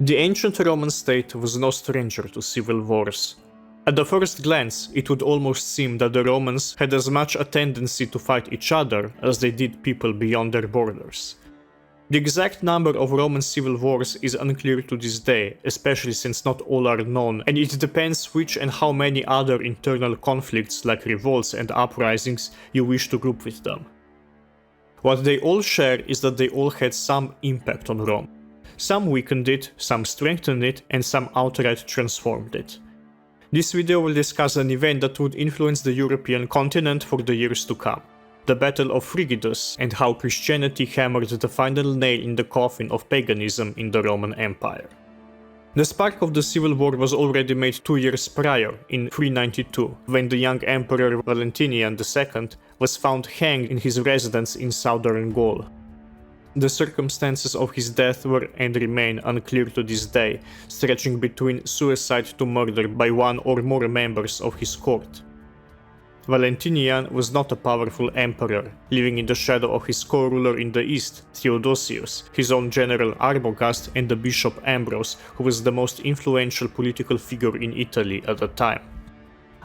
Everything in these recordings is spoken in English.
The ancient Roman state was no stranger to civil wars. At the first glance, it would almost seem that the Romans had as much a tendency to fight each other as they did people beyond their borders. The exact number of Roman civil wars is unclear to this day, especially since not all are known, and it depends which and how many other internal conflicts like revolts and uprisings you wish to group with them. What they all share is that they all had some impact on Rome. Some weakened it, some strengthened it, and some outright transformed it. This video will discuss an event that would influence the European continent for the years to come. The Battle of Frigidus, and how Christianity hammered the final nail in the coffin of paganism in the Roman Empire. The spark of the civil war was already made 2 years prior, in 392, when the young emperor Valentinian II was found hanged in his residence in southern Gaul. The circumstances of his death were and remain unclear to this day, stretching between suicide to murder by one or more members of his court. Valentinian was not a powerful emperor, living in the shadow of his co-ruler in the east, Theodosius, his own general Arbogast, and the bishop Ambrose, who was the most influential political figure in Italy at the time.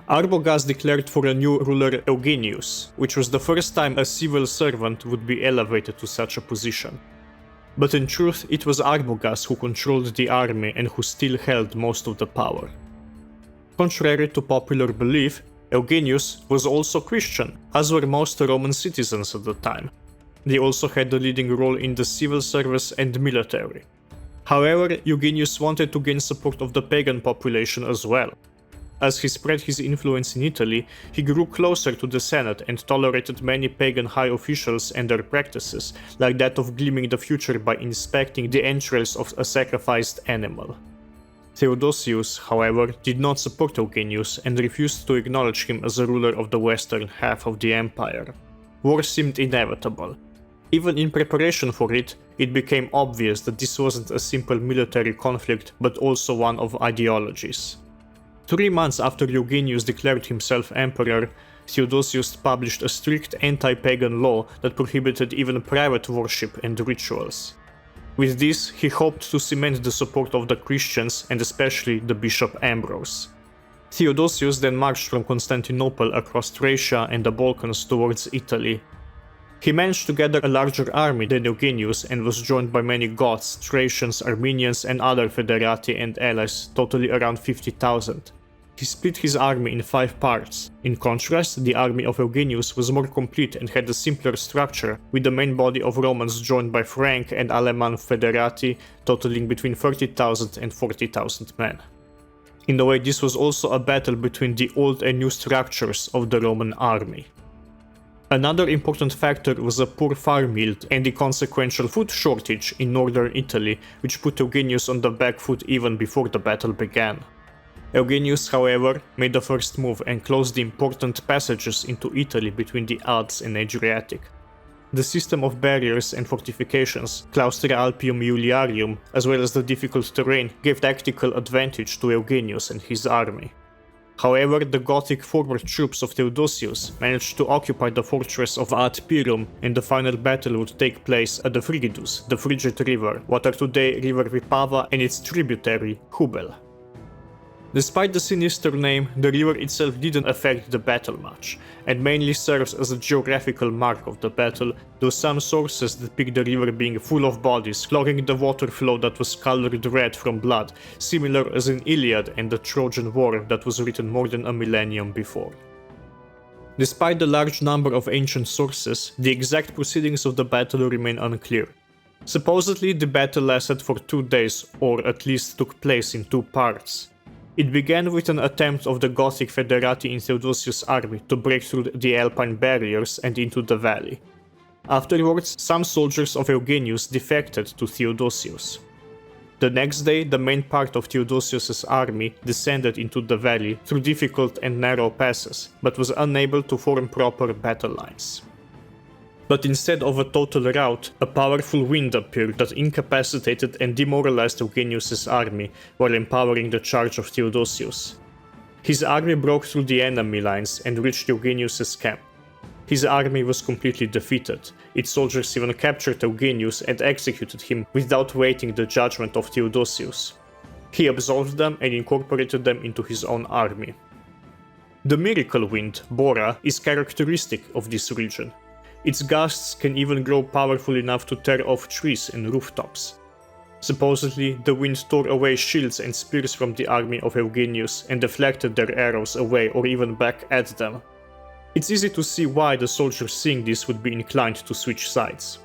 Arbogast declared for a new ruler Eugenius, which was the first time a civil servant would be elevated to such a position. But in truth, it was Arbogast who controlled the army and who still held most of the power. Contrary to popular belief, Eugenius was also Christian, as were most Roman citizens at the time. They also had a leading role in the civil service and military. However, Eugenius wanted to gain support of the pagan population as well. As he spread his influence in Italy, he grew closer to the Senate and tolerated many pagan high officials and their practices, like that of gleaming the future by inspecting the entrails of a sacrificed animal. Theodosius, however, did not support Eugenius and refused to acknowledge him as a ruler of the western half of the empire. War seemed inevitable. Even in preparation for it, it became obvious that this wasn't a simple military conflict, but also one of ideologies. 3 months after Eugenius declared himself emperor, Theodosius published a strict anti-pagan law that prohibited even private worship and rituals. With this, he hoped to cement the support of the Christians and especially the bishop Ambrose. Theodosius then marched from Constantinople across Thracia and the Balkans towards Italy. He managed to gather a larger army than Eugenius and was joined by many Goths, Thracians, Armenians and other federati and allies, totally around 50,000. He split his army in 5 parts. In contrast, the army of Eugenius was more complete and had a simpler structure, with the main body of Romans joined by Frank and Aleman federati, totaling between 30,000 and 40,000 men. In a way, this was also a battle between the old and new structures of the Roman army. Another important factor was a poor farm yield and the consequential food shortage in northern Italy, which put Eugenius on the back foot even before the battle began. Eugenius, however, made the first move and closed the important passages into Italy between the Alps and Adriatic. The system of barriers and fortifications, Claustra Alpium Iuliarium, as well as the difficult terrain, gave tactical advantage to Eugenius and his army. However, the Gothic forward troops of Theodosius managed to occupy the fortress of Ad Pirum, and the final battle would take place at the Frigidus, the frigid river, what are today River Vipava and its tributary, Hubelj. Despite the sinister name, the river itself didn't affect the battle much, and mainly serves as a geographical mark of the battle, though some sources depict the river being full of bodies, clogging the water flow that was colored red from blood, similar as in Iliad and the Trojan War that was written more than a millennium before. Despite the large number of ancient sources, the exact proceedings of the battle remain unclear. Supposedly, the battle lasted for 2 days, or at least took place in 2 parts. It began with an attempt of the Gothic federati in Theodosius' army to break through the Alpine barriers and into the valley. Afterwards, some soldiers of Eugenius defected to Theodosius. The next day, the main part of Theodosius' army descended into the valley through difficult and narrow passes, but was unable to form proper battle lines. But instead of a total rout, a powerful wind appeared that incapacitated and demoralized Eugenius' army while empowering the charge of Theodosius. His army broke through the enemy lines and reached Eugenius' camp. His army was completely defeated. Its soldiers even captured Eugenius and executed him without waiting the judgment of Theodosius. He absolved them and incorporated them into his own army. The miracle wind, Bora, is characteristic of this region. Its gusts can even grow powerful enough to tear off trees and rooftops. Supposedly, the wind tore away shields and spears from the army of Eugenius and deflected their arrows away or even back at them. It's easy to see why the soldiers seeing this would be inclined to switch sides.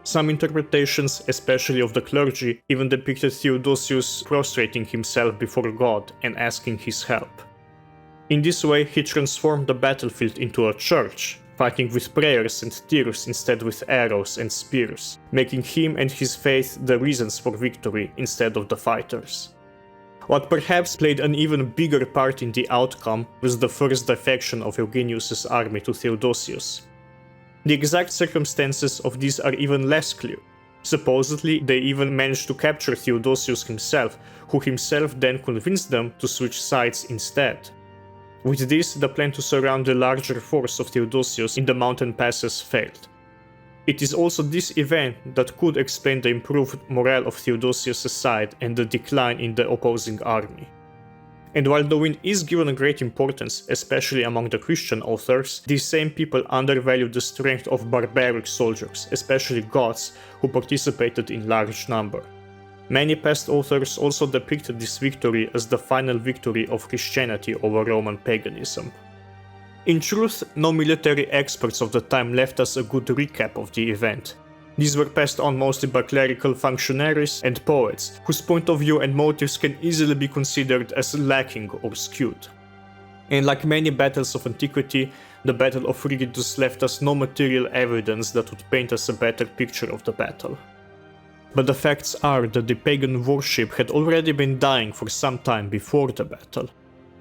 Some interpretations, especially of the clergy, even depicted Theodosius prostrating himself before God and asking his help. In this way, he transformed the battlefield into a church, fighting with prayers and tears instead with arrows and spears, making him and his faith the reasons for victory instead of the fighters. What perhaps played an even bigger part in the outcome was the first defection of Eugenius's army to Theodosius. The exact circumstances of this are even less clear. Supposedly, they even managed to capture Theodosius himself, who himself then convinced them to switch sides instead. With this, the plan to surround the larger force of Theodosius in the mountain passes failed. It is also this event that could explain the improved morale of Theodosius' side and the decline in the opposing army. And while the wind is given great importance, especially among the Christian authors, these same people undervalue the strength of barbaric soldiers, especially Goths, who participated in large number. Many past authors also depicted this victory as the final victory of Christianity over Roman paganism. In truth, no military experts of the time left us a good recap of the event. These were passed on mostly by clerical functionaries and poets, whose point of view and motives can easily be considered as lacking or skewed. And like many battles of antiquity, the Battle of Frigidus left us no material evidence that would paint us a better picture of the battle. But the facts are that the pagan worship had already been dying for some time before the battle.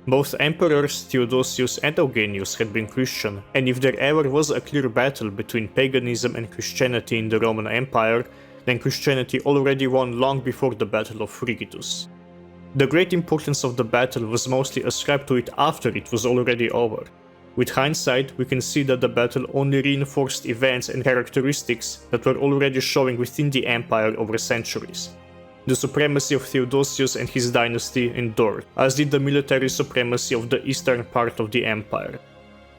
Both emperors Theodosius and Eugenius had been Christian, and if there ever was a clear battle between paganism and Christianity in the Roman Empire, then Christianity already won long before the Battle of Frigidus. The great importance of the battle was mostly ascribed to it after it was already over. With hindsight, we can see that the battle only reinforced events and characteristics that were already showing within the empire over centuries. The supremacy of Theodosius and his dynasty endured, as did the military supremacy of the eastern part of the empire.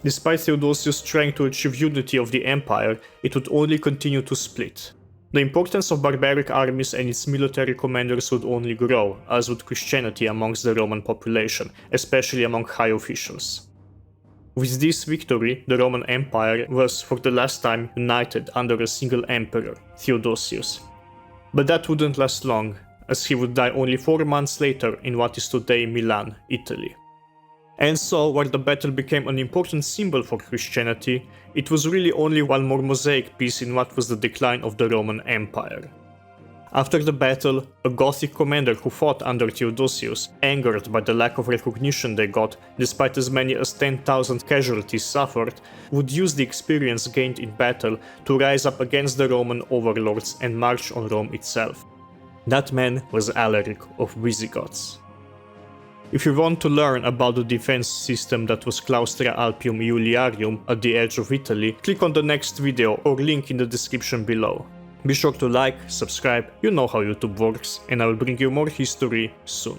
Despite Theodosius trying to achieve unity of the empire, it would only continue to split. The importance of barbaric armies and its military commanders would only grow, as would Christianity amongst the Roman population, especially among high officials. With this victory, the Roman Empire was for the last time united under a single emperor, Theodosius. But that wouldn't last long, as he would die only 4 months later in what is today Milan, Italy. And so, while the battle became an important symbol for Christianity, it was really only one more mosaic piece in what was the decline of the Roman Empire. After the battle, a Gothic commander who fought under Theodosius, angered by the lack of recognition they got, despite as many as 10,000 casualties suffered, would use the experience gained in battle to rise up against the Roman overlords and march on Rome itself. That man was Alaric of Visigoths. If you want to learn about the defense system that was Claustra Alpium Iuliarium at the edge of Italy, click on the next video or link in the description below. Be sure to like, subscribe, you know how YouTube works, and I will bring you more history soon.